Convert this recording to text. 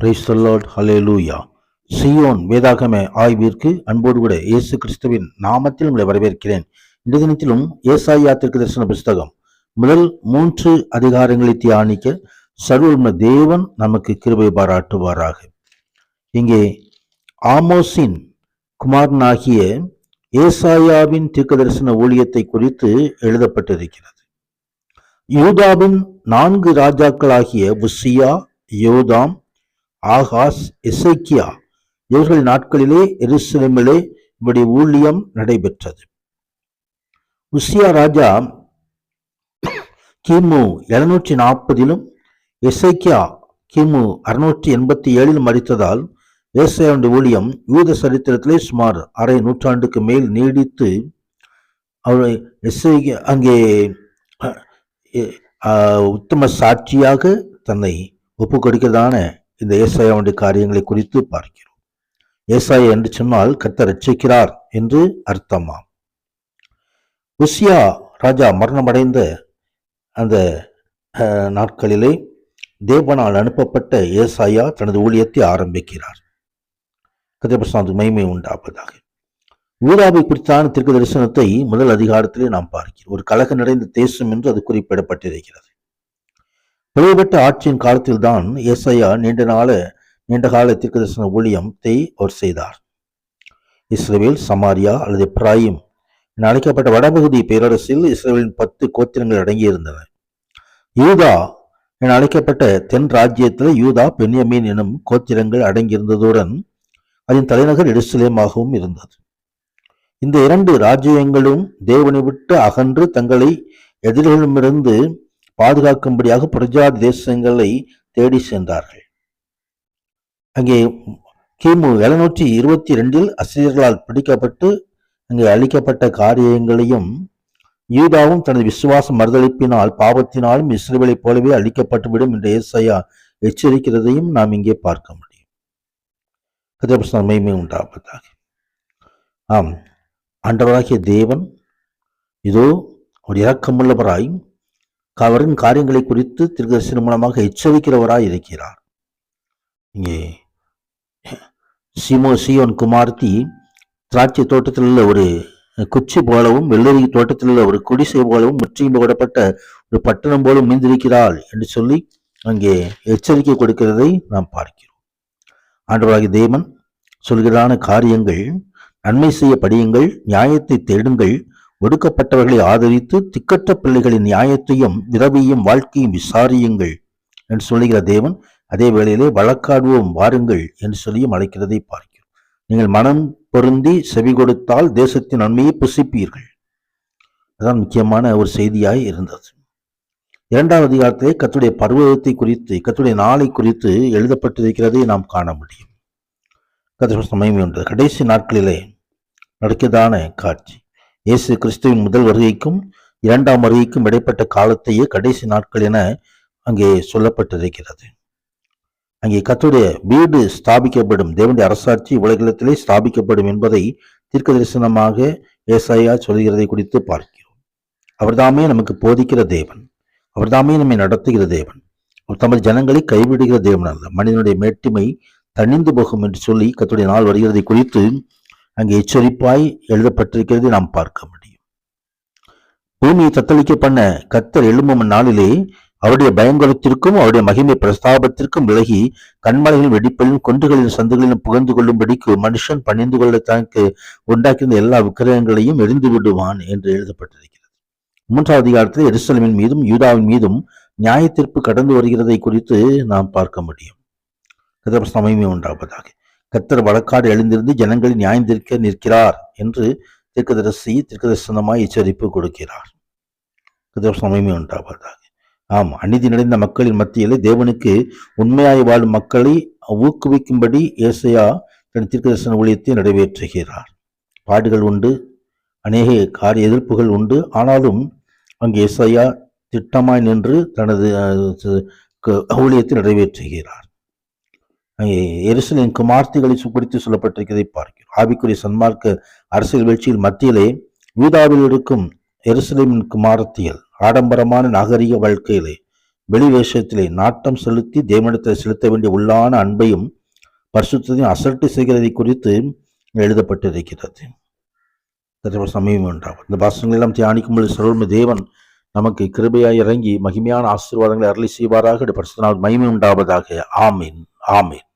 Praise the Lord, ஹல்லேலூயா. சீயோன் வேதாகம ஆய்விற்கு அன்போடு கூட இயேசு கிறிஸ்துவின் நாமத்தில் உங்களை வரவேற்கிறேன். இந்த தினத்திலும் ஏசாயா தீர்க்கதரிசன புஸ்தகம் முதல் 3 அதிகாரங்களை தியானிக்க சர்வவல்லமை தேவன் நமக்கு கிருபை பாராட்டுவாராக. இங்கே ஆமோஸின் குமாரனாகிய ஏசாயாவின் தீர்க்கதரிசன ஊழியத்தை குறித்து எழுதப்பட்டிருக்கிறது. யூதாவின் 4 ராஜாக்களாகிய உசியா, யோதாம், ஆகாஸ், எசேக்கியா இவர்கள் நாட்களிலே எருசலேமிலே இவருடைய ஊழியம் நடைபெற்றது. உசியா ராஜா கிமு 740 எசேக்கியா கிமு 687 மரித்ததால் ஏசாயாவுடைய ஊழியம் யூத சரித்திரத்திலே சுமார் அரை நூற்றாண்டுக்கு மேல் நீடித்து அவர் அங்கே உத்தம சாட்சியாக தன்னை ஒப்பு கொடுக்கிறதான இந்த ஏசாயாவுடைய காரியங்களை குறித்து பார்க்கிறோம். ஏசாயா என்று சொன்னால் கர்த்தர் ரட்சிக்கிறார் என்று அர்த்தமாம். உசியா ராஜா மரணமடைந்த அந்த நாட்களிலே தேவனால் அனுப்பப்பட்ட ஏசாயா தனது ஊழியத்தை ஆரம்பிக்கிறார். கர்த்தருக்கு மகிமை உண்டாவதாக. யூதாவை குறித்தான தீர்க்க தரிசனத்தை முதல் அதிகாரத்திலே நாம் பார்க்கிறோம். ஒரு கலக நிறைந்த தேசம் என்று அது குறிப்பிடப்பட்டிருக்கிறது. பிளவுபட்ட ஆட்சியின் காலத்தில் தான் ஏசாயா நீண்டகால தீர்க்கதரிசன ஊழியத்தை அவர் செய்தார். இஸ்ரவேல், சமாரியா அல்லது எப்ராயிம் என அழைக்கப்பட்ட வடபகுதி பேரரசில் இஸ்ரவேலின் 10 கோத்திரங்கள் அடங்கியிருந்தன. யூதா என அழைக்கப்பட்ட தென் ராஜ்யத்தில் யூதா, பென்யமீன் எனும் கோத்திரங்கள் அடங்கியிருந்ததுடன் அதன் தலைநகர் எருசலேமாகவும் இருந்தது. இந்த 2 ராஜ்யங்களும் தேவனை விட்டு அகன்று தங்களை எதிரிகளிடமிருந்து பாதுகாக்கும்படியாக புறஜாதி தேசங்களை தேடி சென்றார்கள். அங்கே கிமு 722 அசீரியர்களால் பிடிக்கப்பட்டு அங்கே அளிக்கப்பட்ட காரியங்களையும் யூதாவும் தனது விசுவாச மறுதளிப்பினால் பாவத்தினாலும் இஸ்ரவேலைப் போலவே அழிக்கப்பட்டுவிடும் என்று ஏசாயா எச்சரிக்கிறதையும் நாம் இங்கே பார்க்க முடியும். கர்த்தருக்கு மகிமை உண்டாவதாக. ஆம், ஆண்டவராகிய தேவன் இதோ ஒரு இரக்கமுள்ளவராய் அவரின் காரியங்களை குறித்து தீர்க்கதரிசனம் மூலமாக எச்சரிக்கிறவராய் இருக்கிறார். இங்கே சீயோன் குமார்த்தி திராட்சை தோட்டத்தில் உள்ள ஒரு குச்சி போலவும் வெள்ளரி தோட்டத்தில் உள்ள ஒரு குடிசை போலவும் முற்றிலும் போடப்பட்ட ஒரு பட்டணம் போலும் மீந்திருக்கிறாள் என்று சொல்லி அங்கே எச்சரிக்கை கொடுக்கிறதை நாம் பார்க்கிறோம். ஆண்டவராகிய தேவன் சொல்கிறான காரியங்கள்: நன்மை செய்ய படியுங்கள், நியாயத்தை தேடுங்கள், ஒடுக்கப்பட்டவர்களை ஆதரித்து திக்கற்ற பிள்ளைகளின் நியாயத்தையும் விரவியும் வாழ்க்கையும் விசாரியுங்கள் என்று சொல்லுகிற தேவன் அதே வேளையிலே வழக்காடுவோம் வாருங்கள் என்று சொல்லியும் அழைக்கிறதை பார்க்கிறோம். நீங்கள் மனம் பொருந்தி செவி கொடுத்தால் தேசத்தின் நன்மையை புசிப்பீர்கள். அதுதான் முக்கியமான ஒரு செய்தியாய் இருந்தது. 2ஆம் அதிகாரத்திலே கர்த்தருடைய பர்வதத்தை குறித்து, கர்த்தருடைய நாளை குறித்து எழுதப்பட்டிருக்கிறதை நாம் காண முடியும். கர்த்தருக்கு மகிமை உண்டு. கடைசி நாட்களிலே நடக்கிறதான காட்சி இயேசு கிறிஸ்துவின் முதல் வருகைக்கும் 2ஆம் வருகைக்கும் இடைப்பட்ட காலத்தையே கடைசி நாட்கள் என அங்கே சொல்லப்பட்டிருக்கிறது. அங்கே கர்த்தருடைய வீடு ஸ்தாபிக்கப்படும், தேவனுடைய அரசாட்சி உலகத்திலே ஸ்தாபிக்கப்படும் என்பதை தீர்க்க தரிசனமாக ஏசாயா சொல்கிறதை குறித்து பார்க்கிறோம். அவர்தாமே நமக்கு போதிக்கிற தேவன், அவர்தாமே நம்மை நடத்துகிற தேவன். அவர் தமது ஜனங்களை கைவிடுகிற தேவன் அல்ல. மனிதனுடைய மேட்டிமை தணிந்து போகும் என்று சொல்லி கர்த்தருடைய நாள் வருகிறதை குறித்து அங்கே எச்சரிப்பாய் எழுதப்பட்டிருக்கிறதை நாம் பார்க்க முடியும். பூமியை தத்தளிக்க பண்ண கர்த்தர் எழும்பும் நாளிலே அவருடைய பயங்கரத்திற்கும் அவருடைய மகிமை பிரஸ்தாபத்திற்கும் விலகி கண்மலைகளின் வெடிப்பிலும் கொன்றுகளின் சந்துகளிலும் புகழ்ந்து கொள்ளும்படிக்கு மனுஷன் பணிந்து கொள்ள தனக்கு உண்டாக்கியிருந்த எல்லா விக்கிரகங்களையும் எரிந்து விடுவான் என்று எழுதப்பட்டிருக்கிறது. 3வது அதிகாரத்தில் எருசலேமின் மீதும் யூதாவின் மீதும் நியாய தீர்ப்பு கடந்து வருகிறதை குறித்து நாம் பார்க்க முடியும். கர்த்தர் மகிமை உண்டாவதாக. கர்த்தர் வழக்காடு எழுந்திருந்து ஜனங்களை நியாயம் தீர்க்க நிற்கிறார் என்று தீர்க்கதரிசனமாய் எச்சரிப்பு கொடுக்கிறார். கர்த்தர் மகிமை உண்டாவதாக. ஆம், அநீதி நிறைந்த மக்களின் மத்தியிலே தேவனுக்கு உண்மையாய் வாழும் மக்களை ஊக்குவிக்கும்படி ஏசாயா தன் தீர்க்கதரிசன ஊழியத்தை நிறைவேற்றுகிறார். பாடுகள் உண்டு, அநேக காரிய எதிர்ப்புகள் உண்டு. ஆனாலும் அங்கு ஏசாயா திட்டமாய் நின்று தனது ஊழியத்தை நிறைவேற்றுகிறார். எருசலேம் குமார்த்திகளை குறித்து சொல்லப்பட்டிருக்கிறதை பார்க்கிறோம். ஆவிக்குரிய சன்மார்க்க அரசியல் வீழ்ச்சியில் மத்தியிலே யூதாவில் இருக்கும் எருசலேமின் குமாரத்தியல் ஆடம்பரமான நாகரிக வாழ்க்கையிலே வெளிவேஷத்திலே நாட்டம் செலுத்தி தேவனிடத்தில் செலுத்த வேண்டிய உள்ளான அன்பையும் பரிசுத்தையும் அசட்டு செய்கிறதை குறித்து எழுதப்பட்டிருக்கிறது. சமயம் உண்டாகும். இந்த பாசங்கள் எல்லாம் தியானிக்கும் பொழுது சர்வ தேவன் நமக்கு கிருபையாய் இறங்கி மகிமையான ஆசீர்வாதங்களை அருளி செய்வாராக. பரிசுத்த நாள் மகிமை உண்டாவதாக. ஆமீன், ஆமீன்.